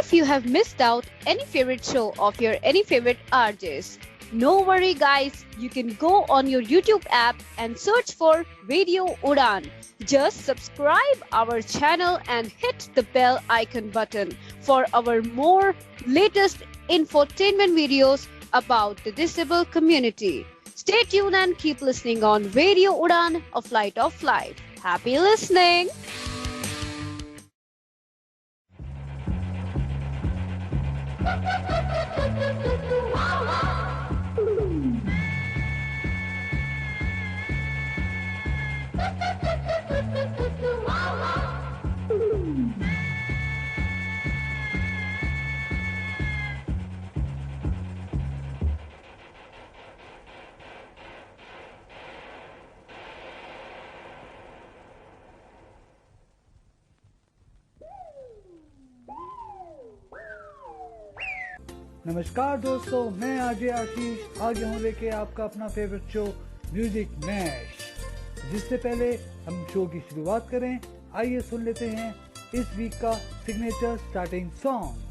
if you have missed out any favorite show of your any favorite RJs. No worry guys, you can go on your YouTube app and search for Radio Udan. Just subscribe our channel and hit the bell icon button for our more latest infotainment videos about the disabled community. Stay tuned and keep listening on Radio Udan, a flight of life. Happy listening! नमस्कार दोस्तों, मैं RJ आशीष आ गया हूँ लेके आपका अपना favourite show music mash. जिससे पहले हम शो की शुरुआत करें, आइए सुन लेते हैं इस वीक का सिग्नेचर स्टार्टिंग सॉन्ग।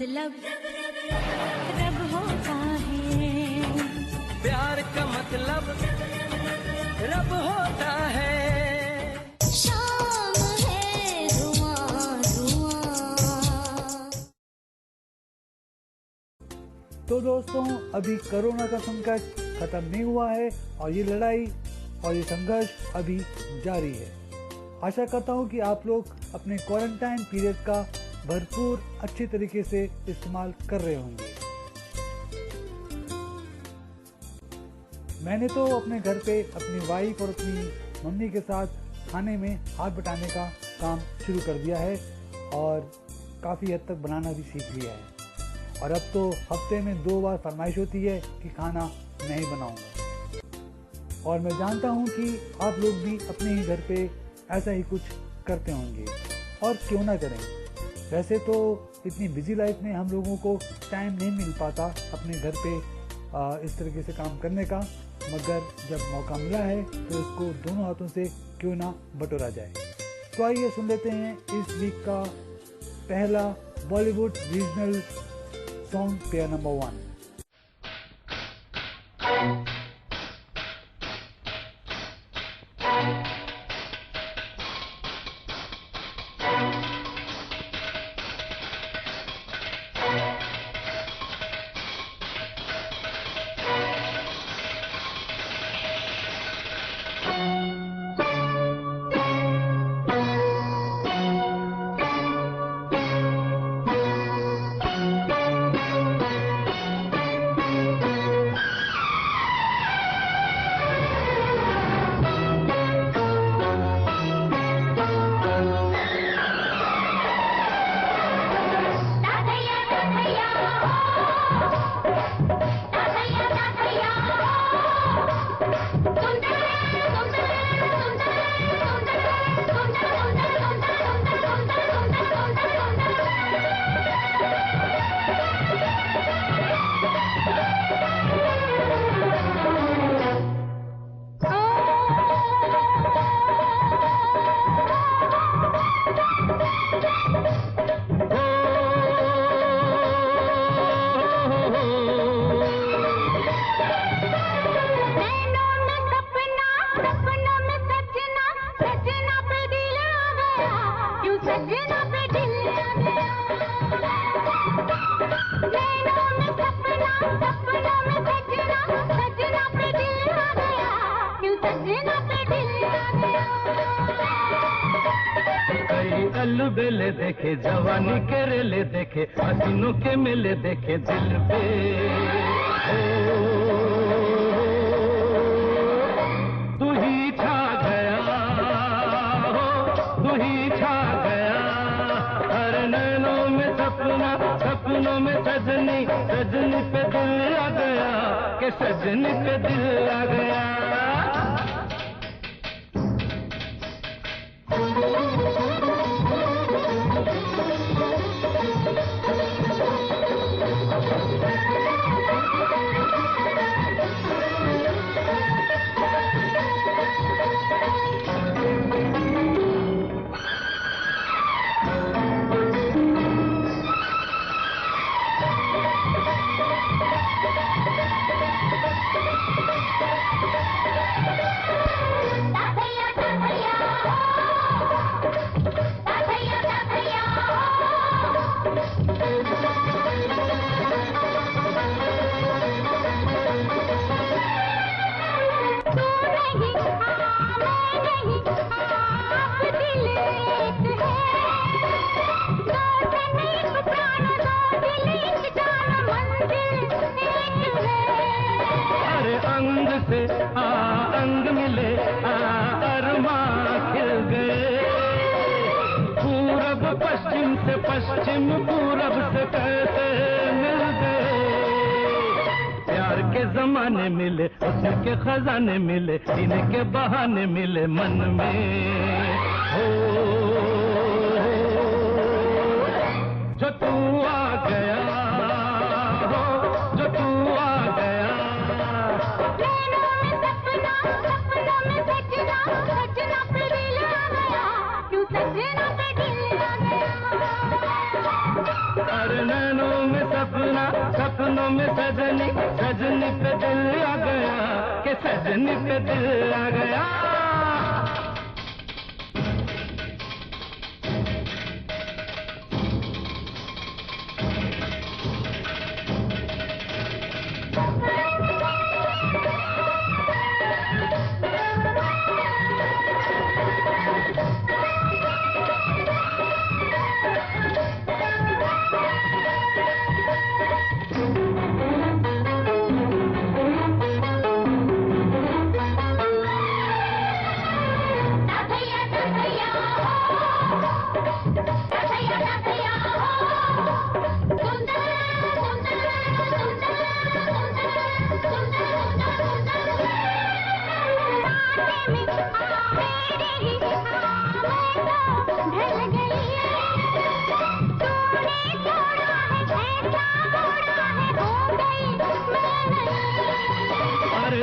मतलब रब होता है, प्यार का मतलब रब होता है। शाम है धुआं धुआं। तो दोस्तों, अभी कोरोना का संकट खत्म नहीं हुआ है और ये लड़ाई और ये संघर्ष अभी जारी है। आशा करता हूँ कि आप लोग अपने क्वारंटाइन पीरियड का भरपूर अच्छे तरीके से इस्तेमाल कर रहे होंगे। मैंने तो अपने घर पे अपनी वाइफ और अपनी मम्मी के साथ खाने में हाथ बटाने का काम शुरू कर दिया है और काफ़ी हद तक बनाना भी सीख लिया है। और अब तो हफ्ते में 2 बार फरमाइश होती है कि खाना मैं ही बनाऊंगा। और मैं जानता हूँ कि आप लोग भी अपने ही घर पे ऐसा ही कुछ करते होंगे, और क्यों ना करें। वैसे तो इतनी बिजी लाइफ में हम लोगों को टाइम नहीं मिल पाता अपने घर पे इस तरीके से काम करने का, मगर जब मौका मिला है तो इसको दोनों हाथों से क्यों ना बटोरा जाए। तो आइए सुन लेते हैं इस वीक का पहला Bollywood regional song pair number 1। अलबेले देखे जवानी के रेले देखे हसीनों के मेले देखे दिल पे तू ही छा गया हो, तू ही छा गया हर नैनों में सपना, सपनों में सजनी, सजनी पे दिल आ गया कि सजनी पे दिल आ गया। अंग मिले अरमां खिल गए पूरब पश्चिम से, पश्चिम पूरब से कैसे मिल गए। प्यार के जमाने मिले, उसके खजाने मिले, इनके बहाने मिले मन में हो जो तू आ गया हो, जो तू आ गया। अरे नैनो में सजनी सजनी पे दिल आ गया कि सजनी पे दिल आ गया।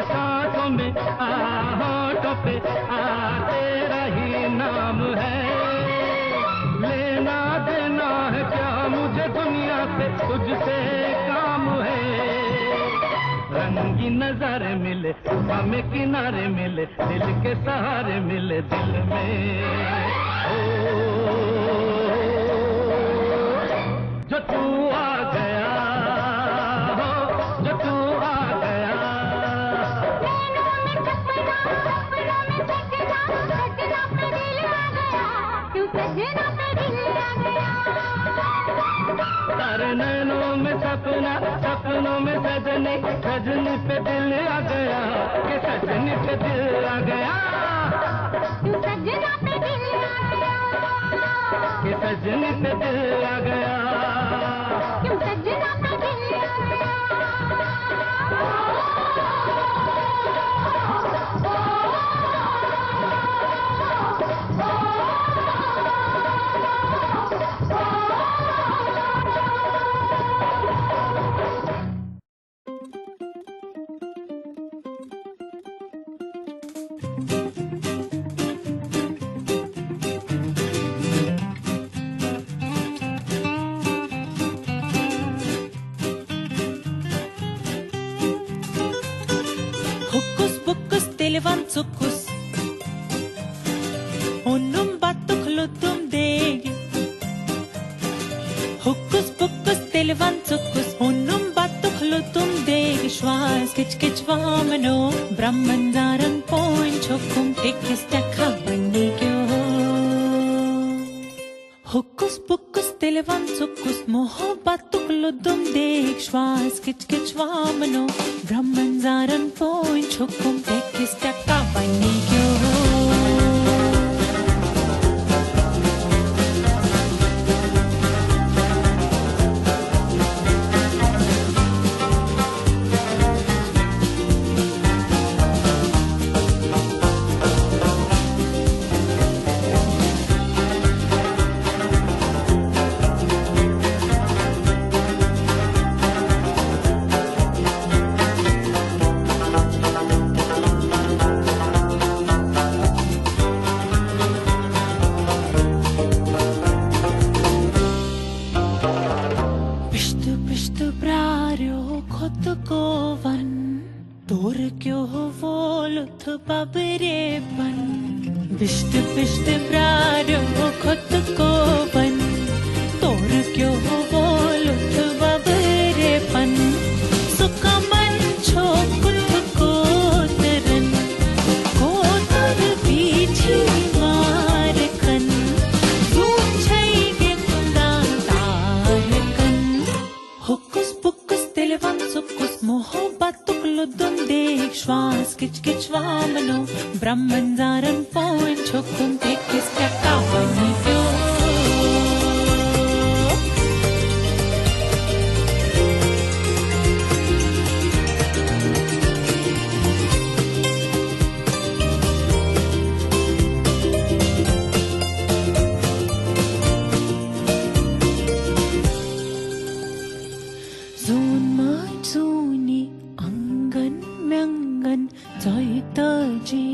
सांसों में होठों पे तेरा ही नाम है, लेना देना है क्या मुझे दुनिया से तुझसे काम है। रंगी नजारे मिले हमें किनारे मिले दिल के सहारे मिले दिल में। जो तू आ गया जो तू आ गया तारे नैनों में सपना सपनों में सजनी सजनी पे दिल आ गया कि सजनी पे दिल आ गया कि सजनी पे दिल आ गया। Televan sukus Onum batuk lutum degi Hokus pokus televan sukus Onum batuk lutum degi Schwarz kich kich vamano Brahmandaran point chokum Tekis takha bandi kyo Hokus pokus televan sukus Moho batuk lutum degi Schwarz kich kich vamano Brahmandaran point chokum Tekis takha bandi kyo Bisht Bisht प्रारो खुद को बन तोर क्यों वो लुथ बबरेपन सुकमन छो कुथ को तरन को तर पीछे मार कन रूछेगे खुदा तार कन हुकुस पुकुस तिलवन सुकुस मोहब्बत तुकलुदुम देख श्वास किच किच वामनो ब्रह्मंजारन point chokum tekis takha bani kyo Zun mai zuni angan mengan zoi taji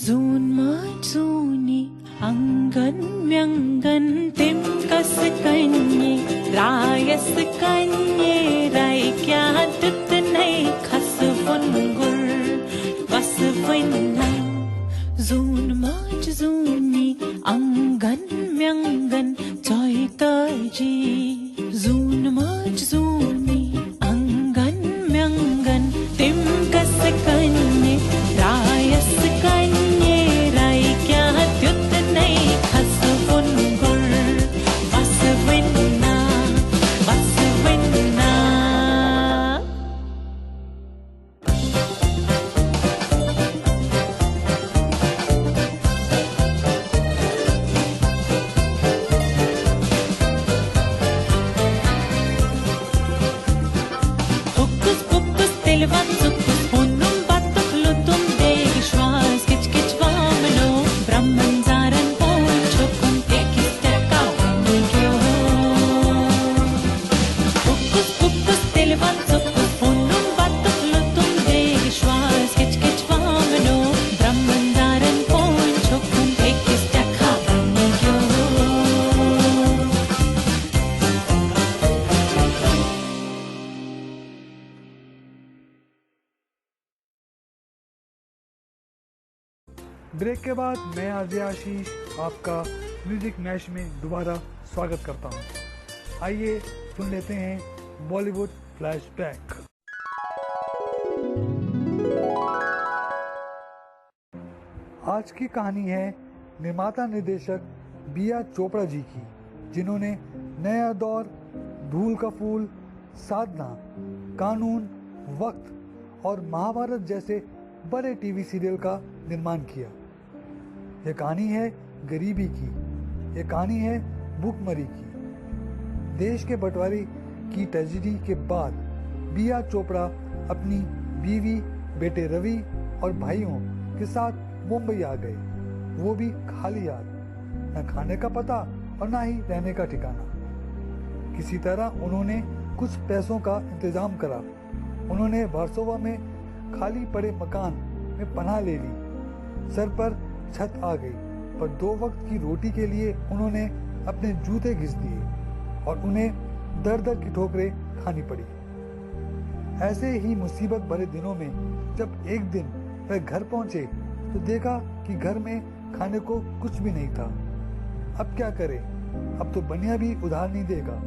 Zun mai zuni angan mengan tim kas kanye rayas kanye rai kya stille vann sukkus honum battukludum deg schwas kitsch kitsch vamno brahman zaran pon chokum tekistakka vanigyo sukkus stille vann sukkus honum battukludum deg schwas kitsch kitsch vamno brahman zaran pon chokum tekistakka vanigyo break के बाद मैं RJ आशीष आपका music mash में दोबारा स्वागत करता हूं। आइए सुन लेते हैं बॉलीवुड फ्लैशबैक। आज की कहानी है निर्माता निर्देशक बिया चोपड़ा जी की, जिन्होंने नया दौर, धूल का फूल, साधना, कानून, वक्त और महाभारत जैसे बड़े टीवी सीरियल का निर्माण किया। यह कहानी है गरीबी की, यह कहानी है भूखमरी की। देश के बंटवारे की ट्रेजेडी के बाद बिया चोपड़ा अपनी बीवी, बेटे रवि और भाइयों के साथ मुंबई आ गए, वो भी खाली हाथ, न खाने का पता और न ही रहने का ठिकाना। किसी तरह उन्होंने कुछ पैसों का इंतजाम करा। उन्होंने वार्सोवा में खाली पड़े मकान में पनाह ले ली। सर पर छत आ गई, पर 2 वक्त की रोटी के लिए उन्होंने अपने जूते घिस दिए और उन्हें दर दर की ठोकरें खानी पड़ी। ऐसे ही मुसीबत भरे दिनों में जब एक दिन वह घर पहुंचे तो देखा कि घर में खाने को कुछ भी नहीं था। अब क्या करे? अब तो बनिया भी उधार नहीं देगा,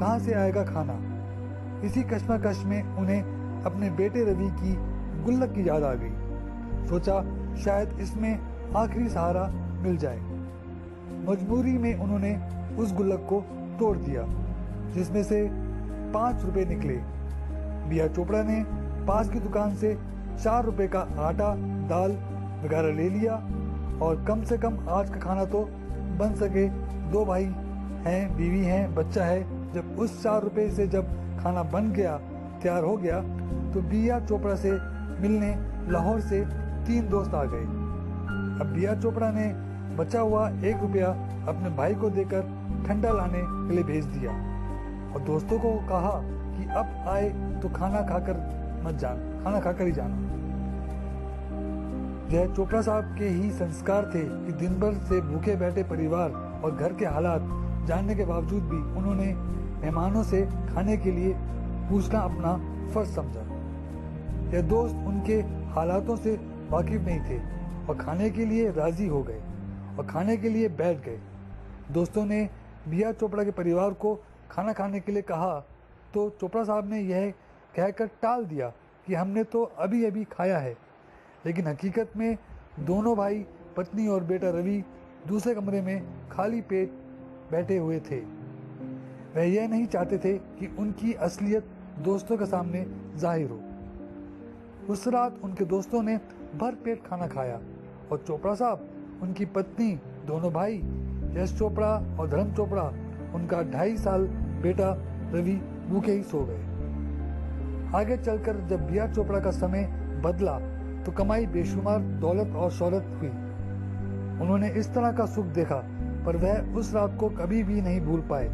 कहां से आएगा खाना? इसी कश्मकश में उन्हें अपने बेटे रवि की गुल्लक की याद आ गई। सोचा शायद इसमें आखिरी सहारा मिल जाए। मजबूरी में उन्होंने उस गुल्लक को तोड़ दिया, जिसमें से 5 रुपए निकले। बिया चोपड़ा ने पास की दुकान से 4 रुपए का आटा, दाल वगैरह ले लिया और कम से कम आज का खाना तो बन सके। 2 भाई हैं, बीवी हैं, बच्चा है। जब उस 4 रुपए से जब खाना बन गया, तैयार हो गया, तो बिया चोपड़ा से मिलने लाहौर से 3 दोस्त आ गए। अब बिया चोपड़ा ने बचा हुआ 1 रुपया अपने भाई को देकर ठंडा लाने के लिए भेज दिया और दोस्तों को कहा कि अब आए तो खाना खाकर ही जाना। यह चोपड़ा साहब के ही संस्कार थे कि दिन भर से भूखे बैठे परिवार और घर के हालात जानने के बावजूद भी उन्होंने मेहमानों से खाने के लिए पूछना अपना फर्ज समझा। यह दोस्त उनके हालातों से वाकिफ नहीं थे और खाने के लिए राजी हो गए और खाने के लिए बैठ गए। दोस्तों ने बिया चोपड़ा के परिवार को खाना खाने के लिए कहा तो चोपड़ा साहब ने यह कहकर टाल दिया कि हमने तो अभी अभी खाया है। लेकिन हकीकत में दोनों भाई, पत्नी और बेटा रवि दूसरे कमरे में खाली पेट बैठे हुए थे। वह यह नहीं चाहते थे कि उनकी असलियत दोस्तों के सामने जाहिर हो। उस रात उनके दोस्तों ने भर पेट खाना खाया और चोपड़ा साहब, उनकी पत्नी, दोनों भाई यश चोपड़ा और धर्म चोपड़ा, उनका 2.5 साल बेटा रवि भूखे ही सो गए। आगे चलकर जब बिया चोपड़ा का समय बदला तो कमाई बेशुमार दौलत और शौहरत हुई। उन्होंने इस तरह का सुख देखा, पर वह उस रात को कभी भी नहीं भूल पाए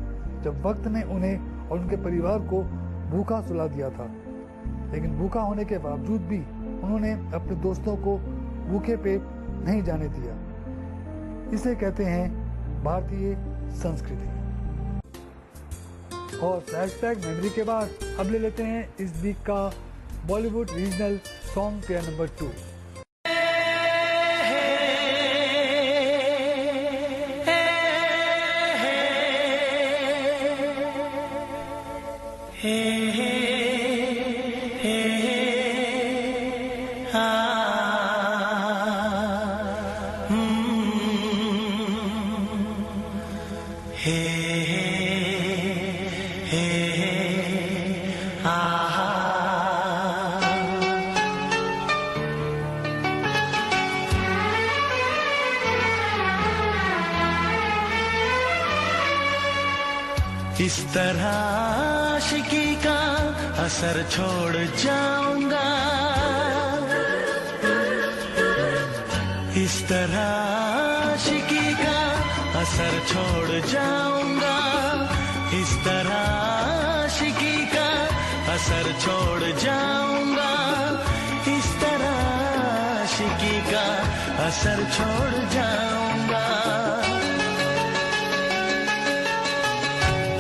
जब वक्त ने उन्हें और उनके परिवार को भूखा सुला दिया था। लेकिन भूखा होने के बावजूद भी उन्होंने अपने दोस्तों को भूखे पेट नहीं जाने दिया। इसे कहते हैं भारतीय संस्कृति। और फ्लैशबैक मेमोरी के बाद अब ले लेते हैं इस वीक का Bollywood regional song pair number 2। इस तरह आशिकी का असर छोड़ जाऊंगा। इस तरह आशिकी का असर छोड़ जाऊंगा। इस तरह आशिकी का असर छोड़ जाऊंगा। इस तरह आशिकी का असर छोड़ जाऊंगा।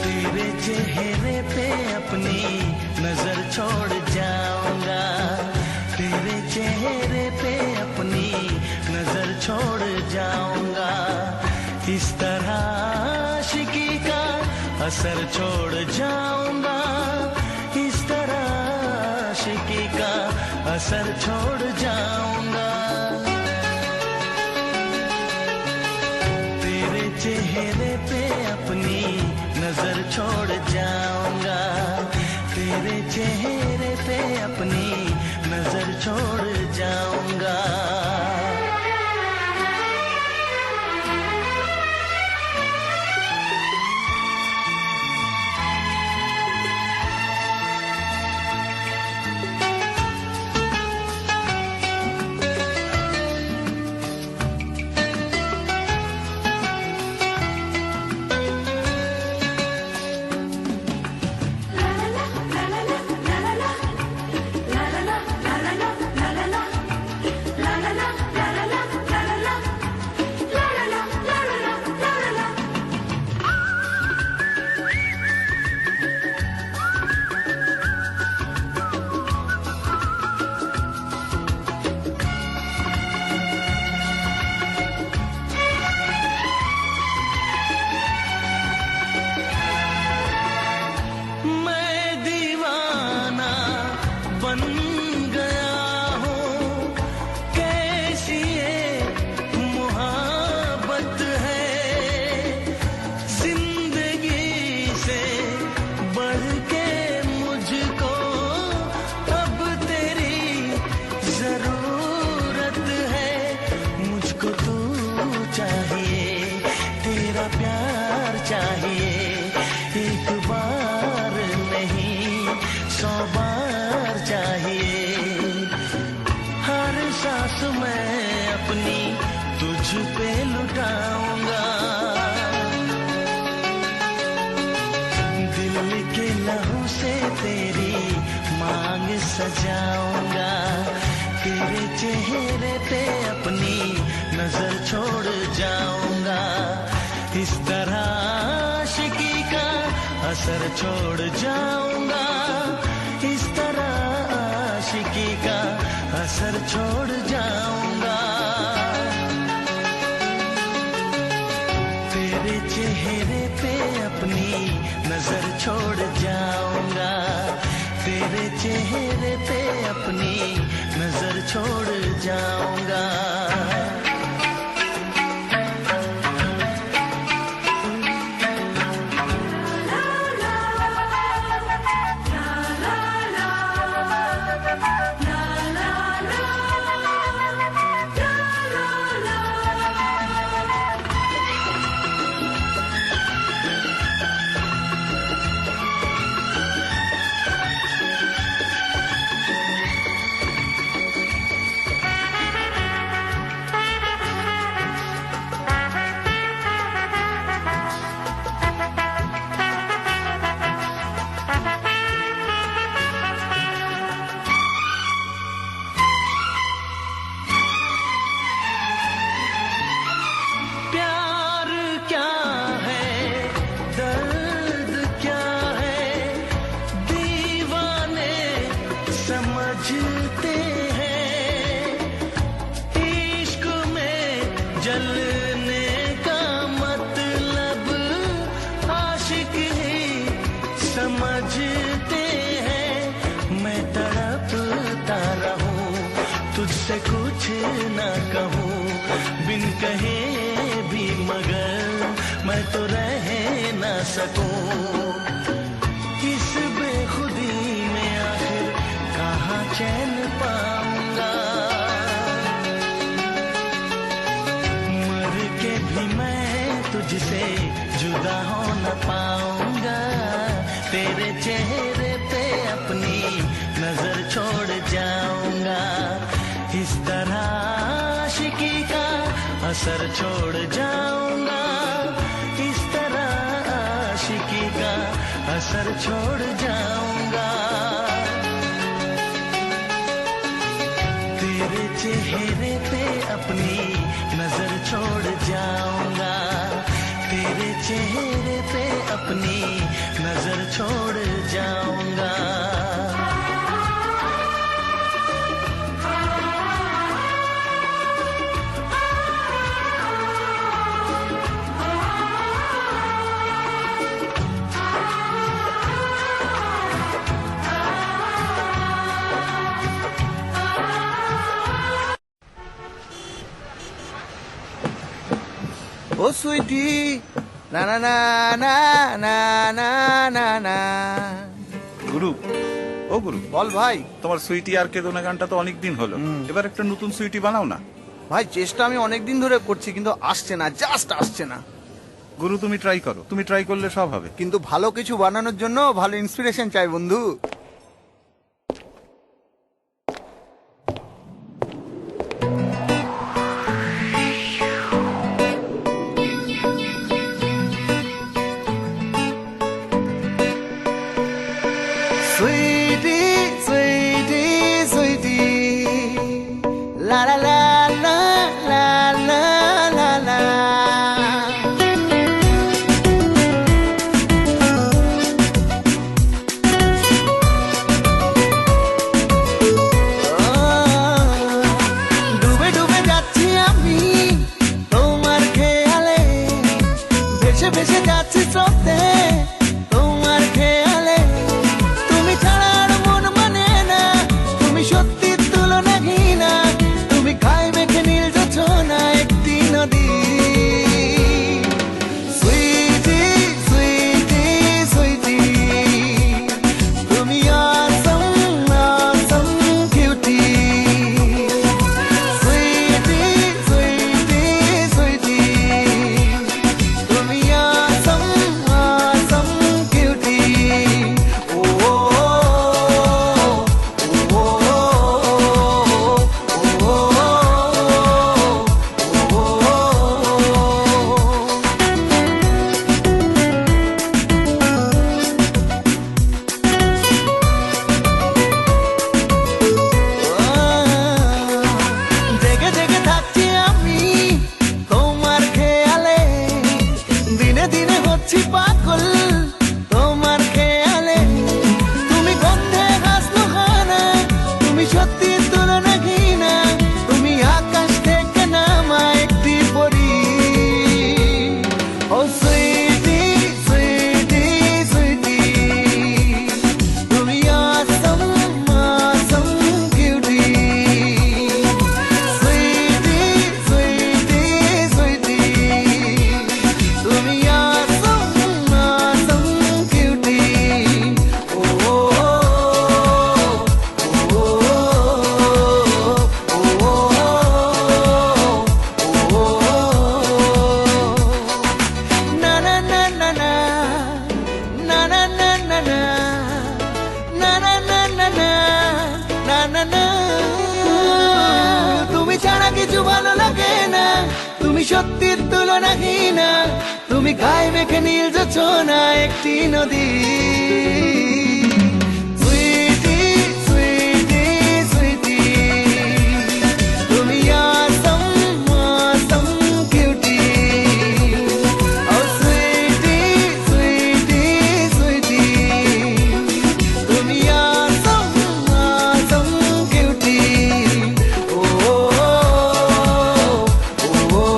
तेरे चेहरे पे अपनी नजर छोड़ जाऊंगा। तेरे चेहरे पे अपनी नजर छोड़ जाऊंगा। इस तरह आशिकी का असर छोड़ जाऊंगा। इस तरह आशिकी का असर छोड़ जाऊंगा। तेरे चेहरे पे अपनी नजर छोड़ जाऊंगा। तेरे चेहरे पे अपनी नजर छोड़ जाऊंगा। सजाऊंगा। तेरे चेहरे पे अपनी नजर छोड़ जाऊंगा। इस तरह आशिकी का असर छोड़ जाऊंगा। इस तरह आशिकी का असर छोड़ जाऊंगा। तेरे चेहरे पे अपनी नजर छोड़ जाऊंगा। तेरे चेहरे पे अपनी नजर छोड़ जाऊंगा। तुझसे कुछ ना कहूँ बिन कहे भी, मगर मैं तो रह ना सकूं। इस बेखुदी में आखिर कहाँ चैन पाऊंगा। मर के भी मैं तुझसे जुदा हो न पाऊंगा। तेरे चेहरे पे अपनी असर छोड़ जाऊंगा, इस तरह आशिकी का असर छोड़ जाऊंगा। तेरे चेहरे पे अपनी नजर छोड़ जाऊंगा, तेरे चेहरे पे अपनी नजर छोड़ जाऊंगा। ও সুইটি, না না না না না না না না। গুরু, ও গুরু, বল ভাই। তোমার সুইটি আর কেদোনা গানটা তো অনেক দিন হলো, এবার একটা নতুন সুইটি বানাও না। ভাই চেষ্টা আমি অনেক দিন ধরে করছি, কিন্তু আসছে না, জাস্ট আসছে না। গুরু তুমি ট্রাই করো, তুমি ট্রাই করলে সব হবে। কিন্তু ভালো কিছু বানানোর জন্য ভালো ইন্সপিরেশন চাই বন্ধু। সুইটি সুইটি সুইটি, লা লা লা লা লা লা লা লা। ডুবে ডুবে যাচ্ছি আমি তোমার খেয়ালে, ভেসে ভেসে যাচ্ছি স্রোতে তোমার খেয়ালে। তুমি ছাড়া আর মন মানে না, তুমি সত্যির তুলনাহীনা, তুমি খাই মেখে নীল জোছনা একটি নদী। সুইটি সুইটি সুইটি, তুমি awesome awesome cutie। Sweety Sweety Sweety, তুমি awesome awesome cutie। ও ও ও ও জেগে জেগে থাকছি আমি তোমার খেয়ালে, দিনে দিনে হচ্ছি পাগল তোমার খেয়ালে। তুমি গন্ধে হাসলো খানা, তুমি সত্যি তুলনাহীনা, তুমি আকাশ থেকে নামা একটি পরী। ও সুইটি সুইটি সুইটি, তুমি awesome awesome cutie। Sweety Sweety Sweety, তুমি awesome awesome cutie। ও ও ও না না না না না না না না না না না না না না না না না। তুমি ছাড়া কিছু ভালো লাগে না, তুমি সত্যির তুলনাহীনা, তুমি গায়ে মেখে নীল জোছনা একটি নদী। সুইটি সুইটি সুইটি, তুমি awesome awesome cutie। ও সুইটি সুইটি সুইটি, তুমি awesome awesome cutie। ও ও ও ও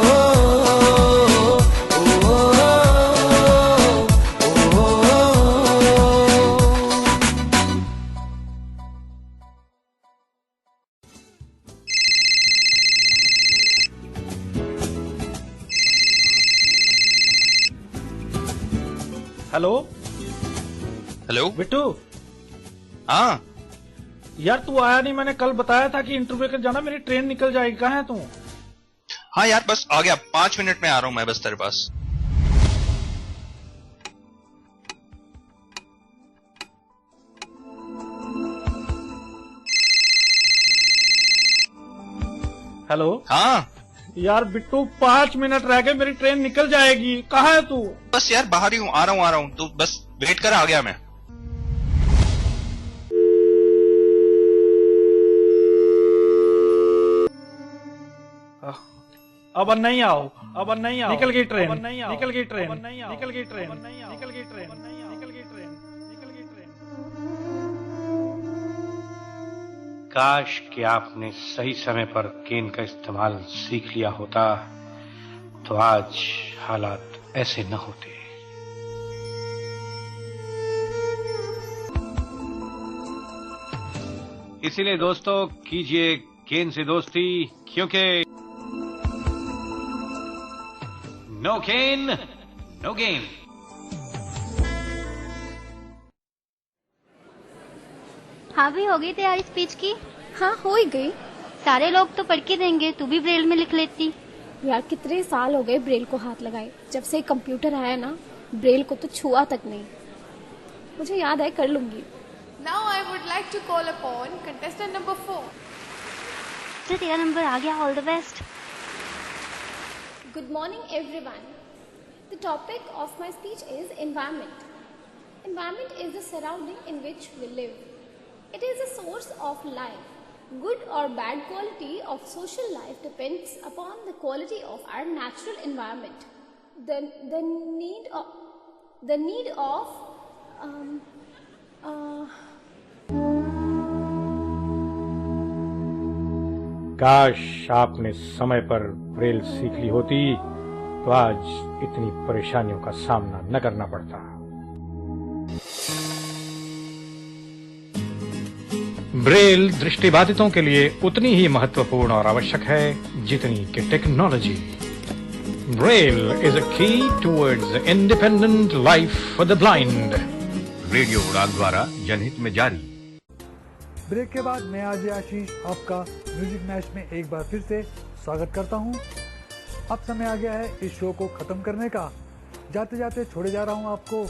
हेलो हेलो बिट्टू। हाँ यार तू आया नहीं, मैंने कल बताया था कि इंटरव्यू के जाना, मेरी ट्रेन निकल जाएगी। कहाँ है तू? हाँ यार बस आ गया, 5 मिनट में आ रहा हूँ मैं बस तेरे पास। हेलो हाँ यार बिट्टू 5 मिनट रह गए, मेरी ट्रेन निकल जाएगी। कहाँ है तू? बस यार बाहर ही हूँ, आ रहा हूँ। तो बस वेट कर, आ गया मैं। अब नहीं आओ, अब नहीं आओ। निकल गई ट्रेन, निकल गई ट्रेन, निकल गई ट्रेन, निकल गई ट्रेन, निकल गई ट्रेन, निकल गई ट्रेन। काश कि आपने सही समय पर केन का इस्तेमाल सीख लिया होता, तो आज हालात ऐसे न होते। इसीलिए दोस्तों कीजिए केन से दोस्ती, क्योंकि नो केन नो गेम। हाँ भी हो गई तैयारी स्पीच की? हाँ हो ही गई। सारे लोग तो पढ़ के देंगे, तू भी ब्रेल में लिख लेती। यार कितने साल हो गए ब्रेल को हाथ लगाए, जब से कंप्यूटर आया ना ब्रेल को तो छुआ तक नहीं। मुझे याद है, कर लूंगी। Now I would like to call upon contestant number 4. तो तेरा नंबर आ गया, all the best. Good morning everyone. The topic of my speech is environment. Environment is the surrounding in which we live. It is a source of life. Good or bad quality of social life depends upon the quality of our natural environment. The need of काश आपने समय पर Braille सीख ली होती, तो आज इतनी परेशानियों का सामना न करना पड़ता। ब्रेल दृष्टिबाधितों के लिए उतनी ही महत्वपूर्ण और आवश्यक है जितनी कि टेक्नोलॉजी। ब्रेल इज अ की towards independent life for the blind. Radio उड़ान द्वारा जनहित में जारी। ब्रेक के बाद मैं आरजे आशीष आपका म्यूजिक मैच में एक बार फिर से स्वागत करता हूं। अब समय आ गया है इस शो को खत्म करने का। जाते जाते छोड़े जा रहा हूं आपको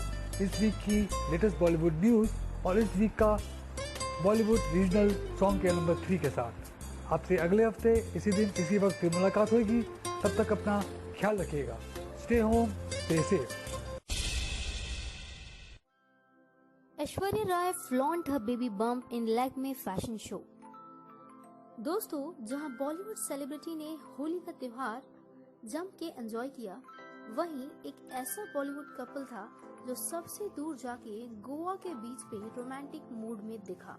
इस वीक की लेटेस्ट बॉलीवुड न्यूज और इस वीक का बॉलीवुड रीजनल सॉन्ग के नंबर 3 के साथ। आपसे अगले हफ्ते इसी दिन इसी वक्त फिर मुलाकात होगी। तब तक अपना ख्याल रखिएगा। Stay home, stay safe. Aishwarya Rai flaunt her baby bump in Lakme fashion show. दोस्तों, जहां बॉलीवुड सेलिब्रिटी ने होली का त्योहार जम के एंजॉय किया, वहीं एक ऐसा बॉलीवुड कपल था जो सबसे दूर जाके गोवा के बीच पे रोमांटिक मूड में दिखा।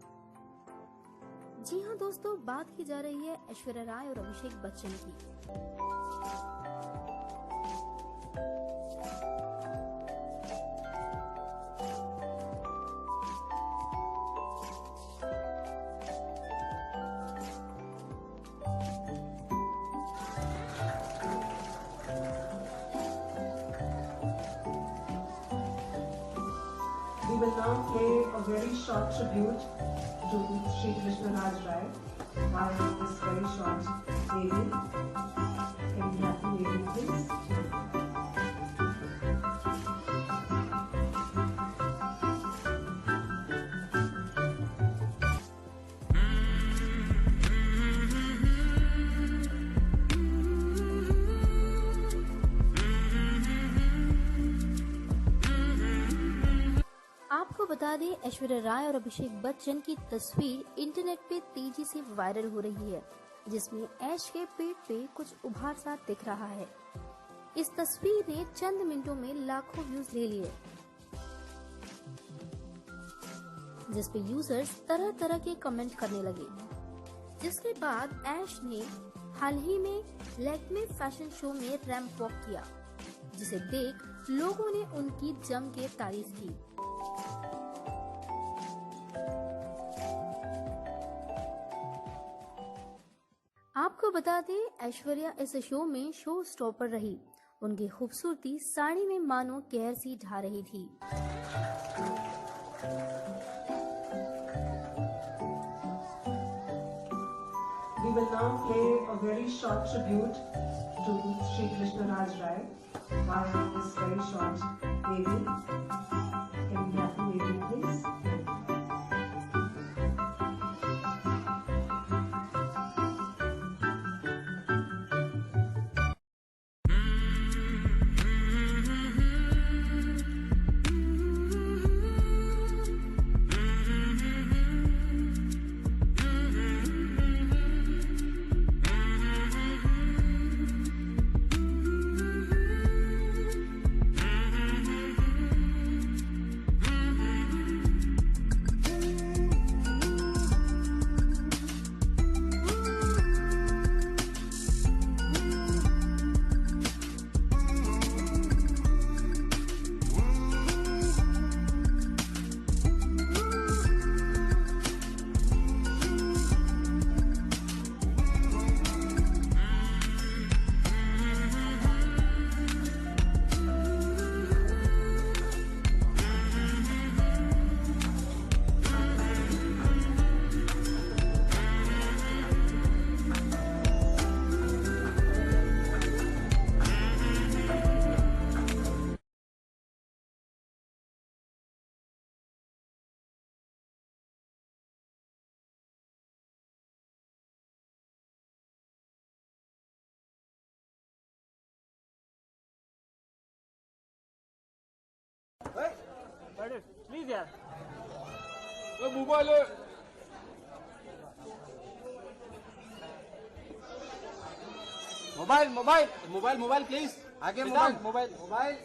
जी हाँ दोस्तों, बात की जा रही है ऐश्वर्या राय और अभिषेक बच्चन की। We will now play a very short tribute to Shri Krishna Raj Rai by this very short lady. Can we have the lady, please? आपको बता दें, ऐश्वर्या राय और अभिषेक बच्चन की तस्वीर इंटरनेट पे तेजी से वायरल हो रही है, जिसमें ऐश के पेट पे कुछ उभार सा दिख रहा है। इस तस्वीर ने चंद मिनटों में लाखों व्यूज ले लिए, जिसपे यूजर्स तरह तरह के कमेंट करने लगे। जिसके बाद ऐश ने हाल ही में लैक्मे फैशन शो में रैंप वॉक किया, जिसे देख लोगों ने उनकी जम के तारीफ की। आपको बता दें, ऐश्वर्या इस शो में शो स्टॉपर रही। उनकी खूबसूरती साड़ी में मानो कहर सी ढा रही थी। We will now play a very short tribute to Shri Krishna Raj Rai by this very short lady. Can we have the lady, please? Please यार mobile mobile mobile mobile mobile please आगे mobile mobile mobile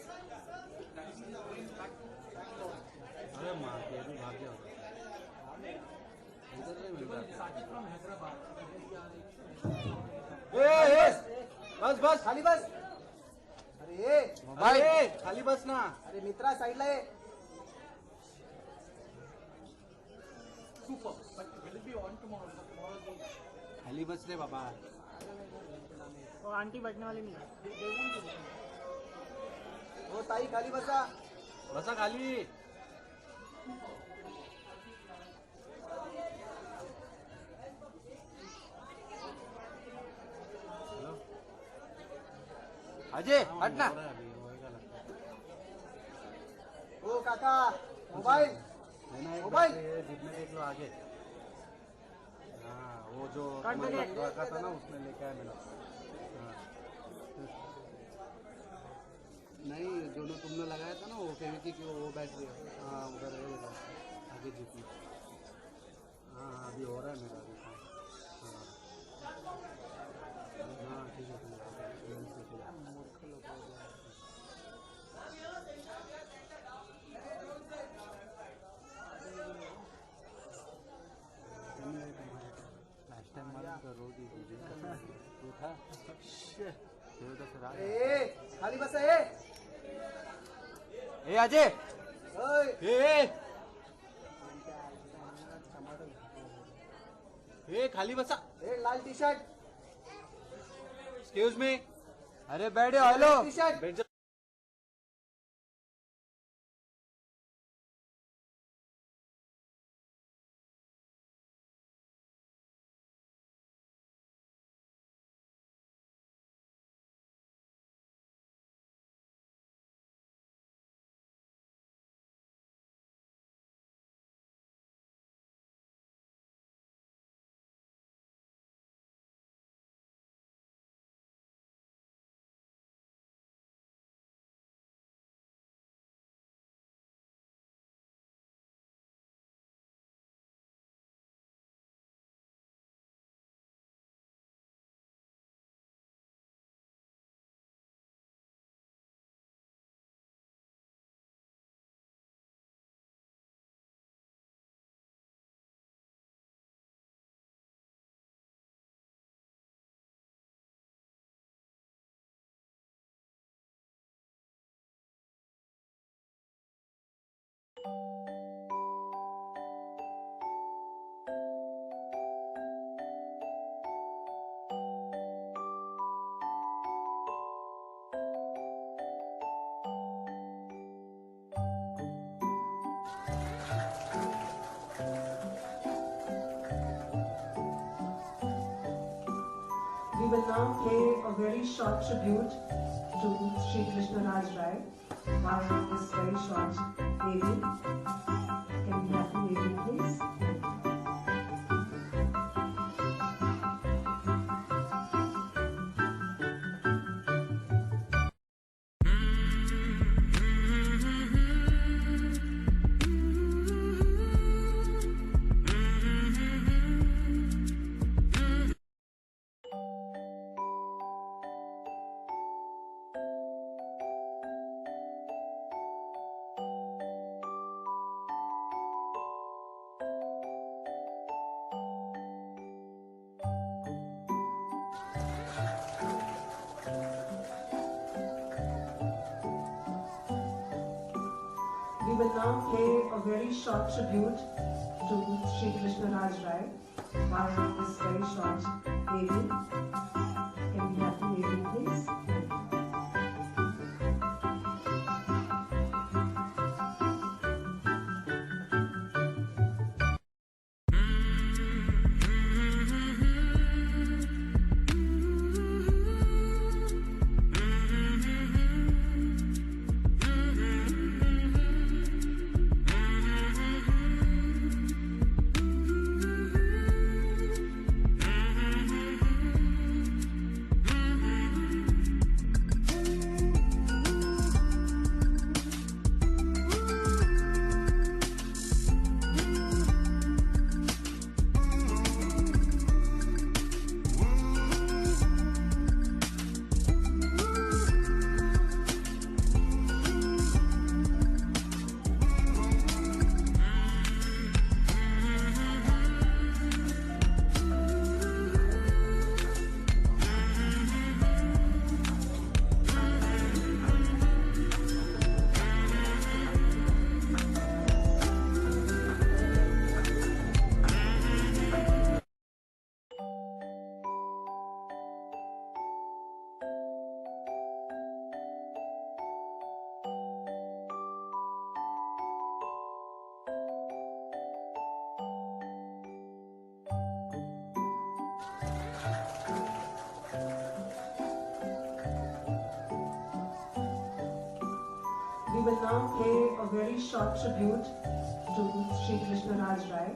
अरे माँ भाग गया बस बस खाली बस अरे मोबाइल खाली बस ना अरे मित्रा साईडला ये खाली बस रे बाबा वो आंटी बैठने वाली नहीं वो ताई खाली बसा बसा खाली अजय हटना ओ काका मोबाइल मोबाइल जितने देख लो आगे हाँ वो जो रखा था ना उसने लेके आया मेरा नहीं जो तुमने लगाया था ना वो फेविकी की वो बैटरी हाँ उधर है आगे जितनी हाँ अभी हो रहा है मेरा अभी हाँ ठीक है खाली बस है ए अजय ए खाली बसा ए लाल टी शर्ट एक्सक्यूज मी अरे बैठे हेलो टी शर्ट बैठ जा We will now play a very short tribute to Sri Krishna Raj Rai by this very short baby. Can we have the baby, please? We will now play a very short tribute to Sri Krishna Raj Rai by this very short baby. Can we have the baby, please? now play a very short tribute to Sri Krishna Raj Rai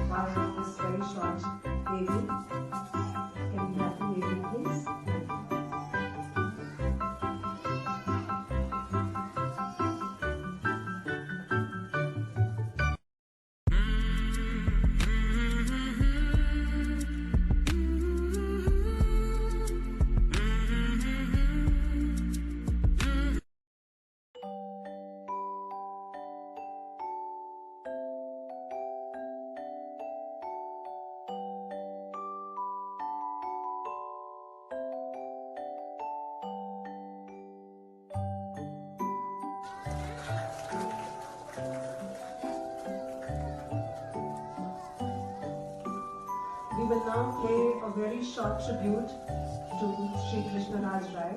by this very short baby. Can we have the baby, please? We will now play a very short tribute to Sri Krishna Raj Rai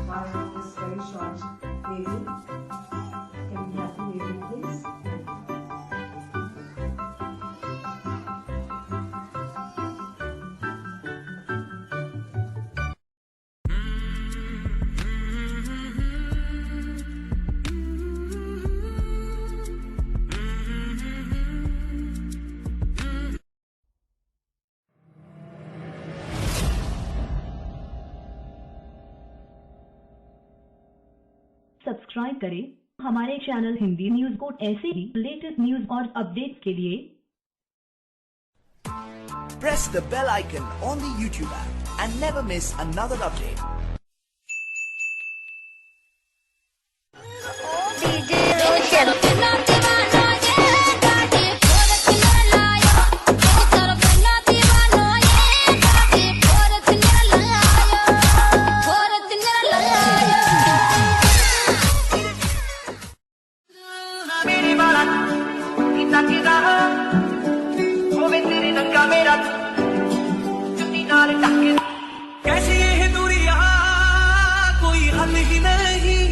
by this very short baby. Can we have the baby, please? Subscribe करें हमारे channel Hindi news को ऐसे ही latest news और updates के लिए। Press the bell icon on the YouTube app and never miss another update. कैसी ये दूरिया कोई हल ही नहीं,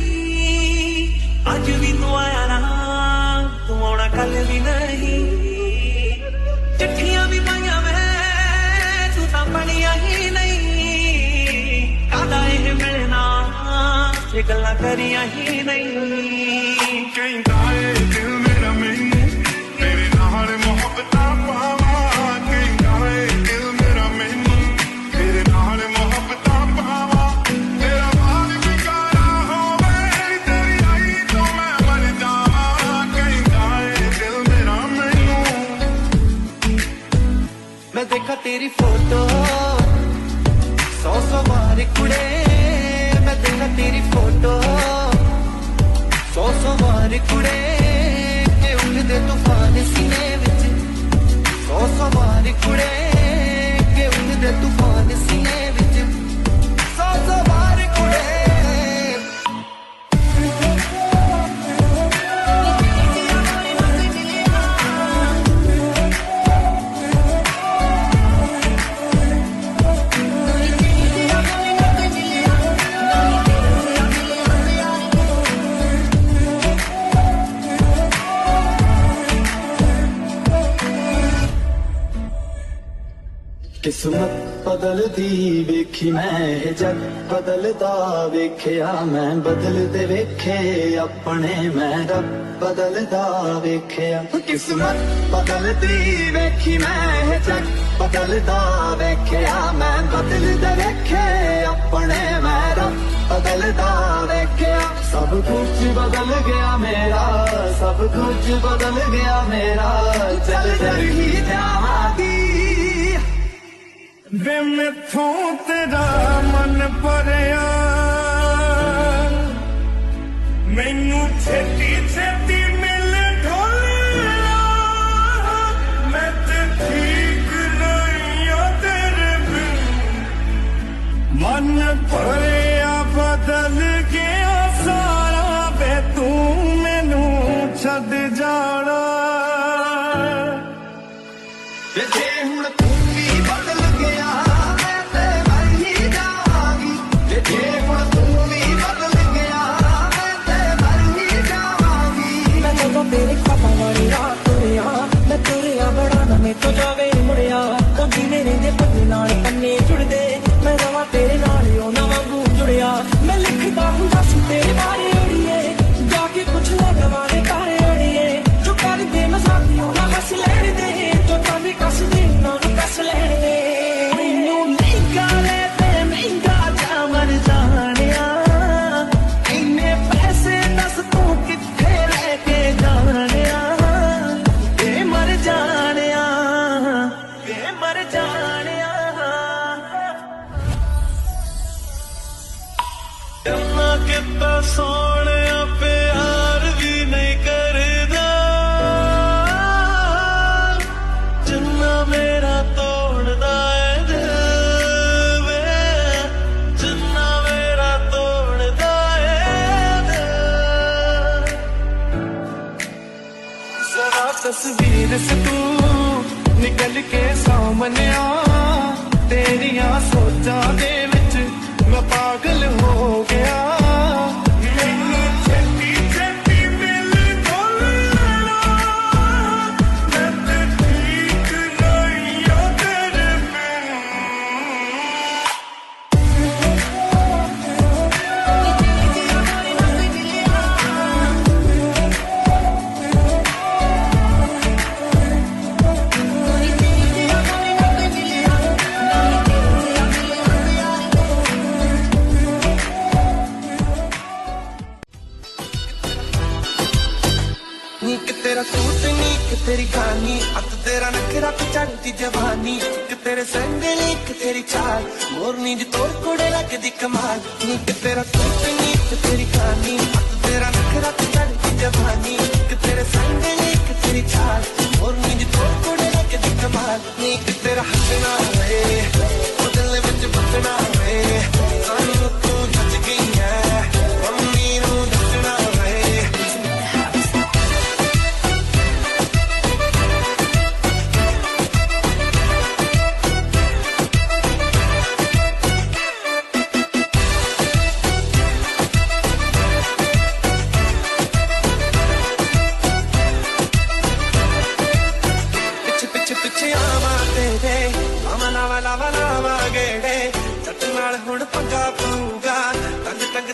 आज भी तू आया ना तू आना कल भी नहीं, चिट्ठियां भी पाइया मैं तू तो पढ़िया ही नहीं, कादा ये मिलना ये गल्लां करिया ही नहीं। कहता है दिल मेरा मैनू तेरे नाल मोहब्बतां पावां, कहता है दिल मेरा मैनू तेरे नाल मोहब्बतां पावां, तेरा हाल भी काला होवे तेरी आई तो मैं मर जावां, कहता है दिल मेरा मैनू। मैं देखा तेरी फोटो 100 बार कुड़े, मैं देखा तेरी फोटो 100 बार कुड़े, के उठदे तूफान सीने विच 100 बार कुड़े, के उठदे तूफान सीने विच 100 बार कुड़े। किस्मत बदलदी वेखी मैं जग बदलदा वेखिया मैं, बदलदे वेखे अपने मैं रब बदलदा वेखिया। किस्मत बदलदी वेखी मैं जग बदलदा वेखिया मैं, बदलदे वेखे अपने मैं रब बदलदा वेखिया। सब कुछ बदल गया मेरा, सब कुछ बदल गया मेरा, चल चल ही जावांगी वे मैथों तेरा मन भरिया, मैनू छेती छेती मिल ढोलिया, मैं ते ठीक नहीं आ तेरे बिन, मन भरिया बदल गया सारा वे तू मैनू छड़ जाना। जे हुण तू भी बदल गया मैं ते मर ही जावांगी, जे हुण तू भी बदल गया मैं ते मर ही जावांगी। जन्ना कितना सोने प्यार भी नहीं करदा जन्ना मेरा तोड़दा है दिल वे जन्ना मेरा तोड़दा है दिल जरा तस्वीर से तू निकल के सामने आ तेरिया सोचा दे विच मैं पागल हो गया मैनू छेती छेती मिल बोलना मैं ते ठीक नहीं आ तेरे तेरा सूट नीक तेरी खानी अत तेरा नखरा चढ़ती जवानी कि तेरे संगली कि तेरी चाल मोरनी दी तोड़ कोड़े लगदी कमाल नीक तेरा सूट नीक तेरी खानी अत तेरा नखरा चढ़ती जवानी कि तेरे संगली कि तेरी चाल मोरनी दी तोड़ कोड़े लगदी कमाल नीक तेरा हंसना वे ओ दिल विच बसना वे सानू तू जज गई है मम्मी नू दसना वे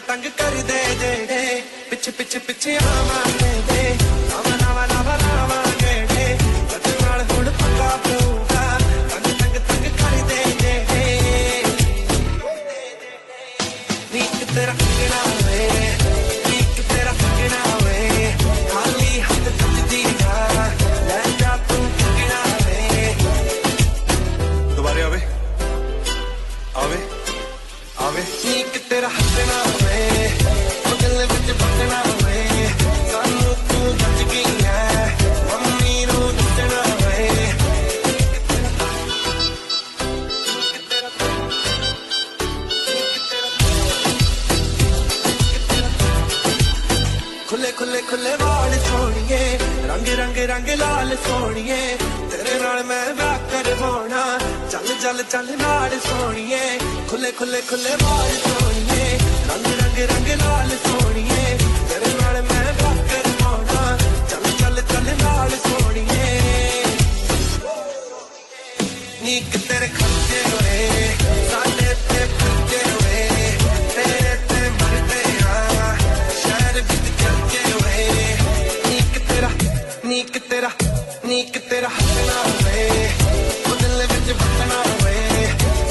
तंग कर दे जेड़े पिछे पिछे पिछे आवा दे आवा नावा नावा नावा गेड़े कद नाल हुण पक्का पऊगा तंग तंग तंग कर दे जेड़े नीक तेरा अंगना वे नीक तेरा अंगना वे खाली हाथ टूटदी जा ले जा तू अंगना वे दोबारा आवे आवे आवे नीक तेरा हंसना वे ओ दिल विच बसना वे सानू तू जज गई है मम्मी नू दसना वे खुले खुले खुले वाल सोनिए रंग रंग रंग लाल सोनिए तेरे नाल मैं ब्याह करवाना चल चल चल नाल सोनिए खुले खुले खुले वाल सोनिए रंग रंग रंग लाल सोनिए तेरे नाल मैं ब्याह करवाना चल चल चल नाल सोनिए नीक तेरे खर्चे होए साडे ते खर्चे होए तेरे ते मरदे आ शहर विच चर्चे होए नीक तेरा नीक तेरा हंसना वे ओ दिल विच बसना वे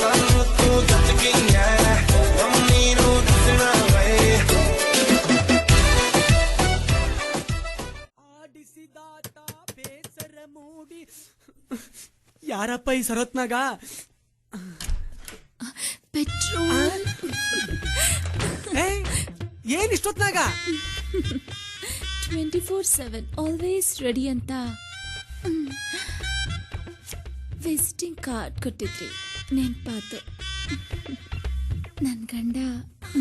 सानू तू जज गई है मम्मी नू दसना वे ಯಾರಪ್ಪ ಈ ಸರತ್ನಾಗ ಪೆಟ್ರೋಲ್ ಏನ್ ಇಷ್ಟೊತ್ನಾಗ 24/7 ಆಲ್ವೇಸ್ ರೆಡಿ ಅಂತ ವಿಸಿಟಿಂಗ್ ಕಾರ್ಡ್ ಕೊಟ್ಟಿದ್ರಿ ನೆನ್ಪಾತು ನನ್ನ ಗಂಡ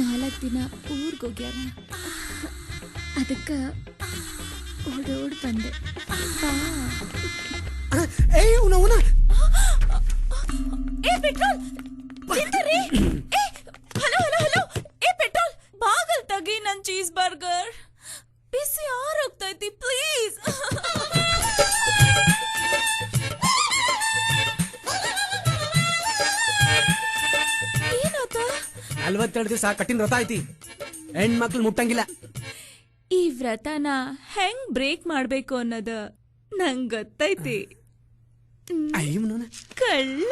4 ದಿನ ಊರ್ಗೋಗ್ಯಾರ ಅದಕ್ಕೆ ಓಡೋಡ್ ಬಂದೆ ಬಾ ಪೆಟ್ರೋಲ್ ಹಲೋ ಹಲೋ ಹಲೋ ಏ ಪೆಟ್ರೋಲ್ ಬಾಗಲ್ ತಗಿ ನನ್ ಚೀಸ್ ಬರ್ಗರ್ ಬಿಸಿ ಆರೋಗ್ತೈತಿ ಪ್ಲೀಸ್ ಏನಾತ 42 ದಿವಸ ಕಟ್ಟಿನ ವ್ರತ ಐತಿ ಹೆಣ್ಮಕ್ಳು ಮುಟ್ಟಂಗಿಲ್ಲ ಈ ವ್ರತನ ಹೆಂಗ್ ಬ್ರೇಕ್ ಮಾಡ್ಬೇಕು ಅನ್ನೋದು ನಂಗ್ ಗೊತ್ತೈತಿ ಕಳ್ಳ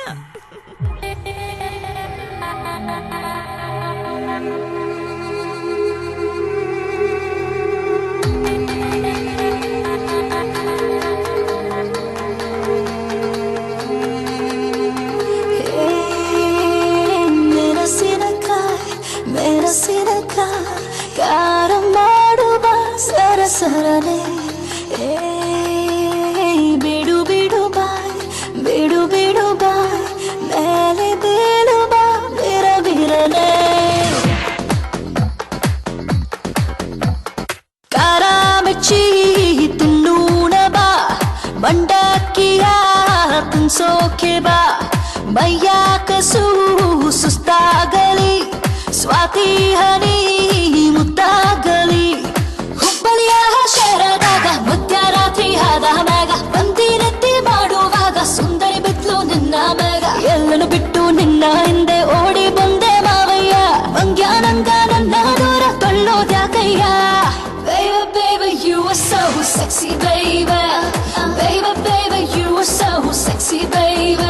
ಕಾರ ಮಾಡುವ ಸರಸರನೆ ಬಿಡು ಬಿಡು ಬಾಯ್ ಬಿಡು ಬಿಡು ಬಾಯ್ ಮೇಲೆ ಬೀಳು ಬಾ ಬಿರ ಬಿರನೆ ಕಾರ ಮಿರ್ಚಿ ತಿನ್ನೂಣ ಬಾ ಮಂಡಕ್ಕಿಯ ತಿನ್ಸೋಕೆ ಬಾ ಮೈಯ ಕಸು ಸುಸ್ತಾಗಲಿ ಸ್ವಾತಿ ಹನಿ ಮುತ್ತಾಗಲಿ ಹುಬ್ಬಳ್ಳಿಯ ಶರದಾಗ ಮಧ್ಯರಾತ್ರಿ ಆದ ಮ್ಯಾಗ ಬಂದಿರತ್ತಿ ಮಾಡುವಾಗ ಸುಂದರಿ ಬಿದ್ಲು ನಿನ್ನ ಮ್ಯಾಗ ಎಲ್ಲನು ಬಿಟ್ಟು ನಿನ್ನ ಹಿಂದೆ ಓಡಿ ಬಂದೆ ಮಾವಯ್ಯ ಮಂಗ್ಯ ನಂಗ ನನ್ನ ದೂರ ತಳ್ಳೋದ್ಯಾಕಯ್ಯ Baby, baby, you are so sexy, baby. Baby, baby, you are so sexy, baby.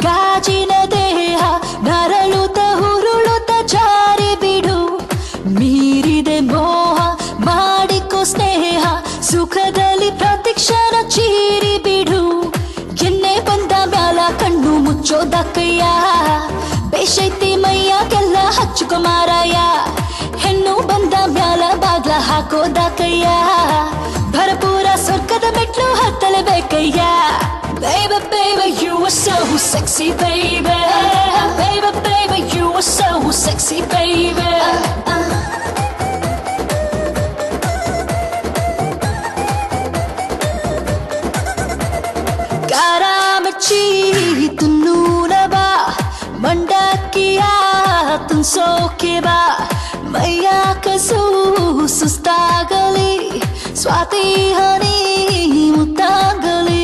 ಗಾಜಿನ ದೇಹ ನರಳುತ್ತ ಹುರುಳುತ್ತ ಜಾರಿ ಬಿಡು ಮೀರಿದೆ ಮೋಹ ಮಾಡಿಕೋ ಸ್ನೇಹ ಸುಖದಲ್ಲಿ ಪ್ರತಿಕ್ಷಣ ಚೀರಿ ಬಿಡು ಎಣ್ಣೆ ಬಂದ ಮ್ಯಾಲ ಕಣ್ಣು ಮುಚ್ಚೋದಕ್ಕಯ್ಯ ಬೇಷೈತಿ ಮೈಯಾಗೆಲ್ಲ ಹಚ್ಚುಕೋ ಮಾರಾಯ ಹೆಣ್ಣು ಬಂದ ಮ್ಯಾಲ ಬಾಗ್ಲ ಹಾಕೋದಕ್ಕಯ್ಯ ಭರಪೂರ ಸ್ವರ್ಗದ ಮೆಟ್ಲು ಹತ್ತಲೇಬೇಕಯ್ಯ Baby, baby, you are so sexy, baby. Baby, baby, you are so sexy, baby. ಕಾರಾಮಚ್ಚಿ ತುನ್ನೂನ ಬಾ ಮಂಡಕ್ಕಿಯ ತುನ್ಸೋಕೆ ಬಾ ಮೈಯ ಕಸು ಸುಸ್ತಾಗಲಿ ಸ್ವಾತಿ ಹನಿ ಮುತ್ತಾಗಲಿ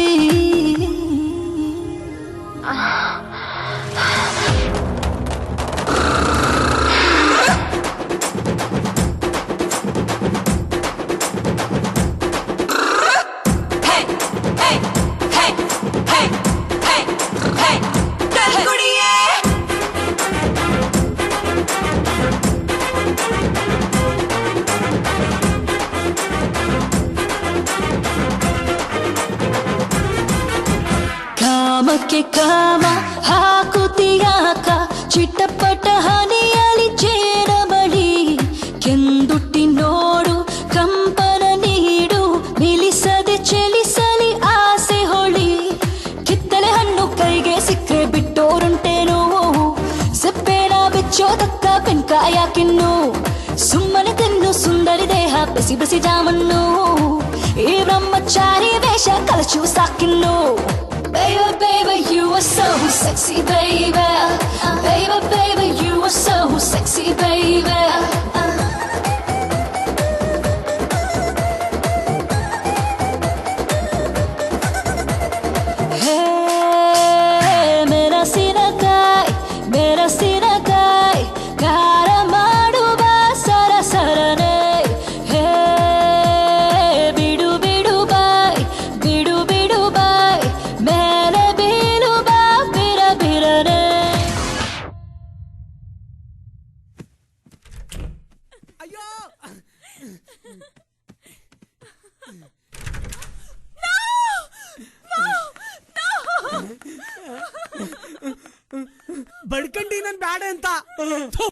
ಕಾಮಕ್ಕೆ ಕಾಮ ಹಾಕುತ್ತೀಯಾಕ ಚಿಟ್ಟಪಟ ಹನಿಯಲಿ ಚೇರ ಬಳಿ ಕೆಂದುಟ್ಟಿ ನೋಡು ಕಂಪನ ನೀಡು ನಿಲ್ಲಿಸದೆ ಚಲಿಸಲಿ ಆಸೆ ಹೊಳಿ ಕಿತ್ತಳೆ ಹಣ್ಣು ಕೈಗೆ ಸಿಕ್ಕರೆ ಬಿಟ್ಟೋರುಂಟೇನು ಸೆಪ್ಪೇನ ಬಿಚ್ಚೋದಕ್ಕ ಬೆನ್ಕಾಯಾಕಿನ್ನು ಸುಮ್ಮನೆ ತಿನ್ನು ಸುಂದರಿ ದೇಹ ಬಿಸಿ ಬಿಸಿ ಜಾಮನ್ನು ಈ ಬ್ರಹ್ಮಚಾರಿ ವೇಷ ಕಲಚು ಸಾಕಿನ್ನು Baby, baby, you are so sexy, baby. Baby, baby, you are so sexy, baby. Hey, mera sinakai, kara ಮಾಡುವ ಸರಸರನೆ. Hey, bidu bidu bye, bidu bidu bye. ಮೇಲೆ ಬೀಳು ಬಾ ಬಿರ ಬಿರನೆ ಅಯ್ಯೋ ಬಡ್ಕಂಡಿ ನನ್ ಬ್ಯಾಡ ಅಂತ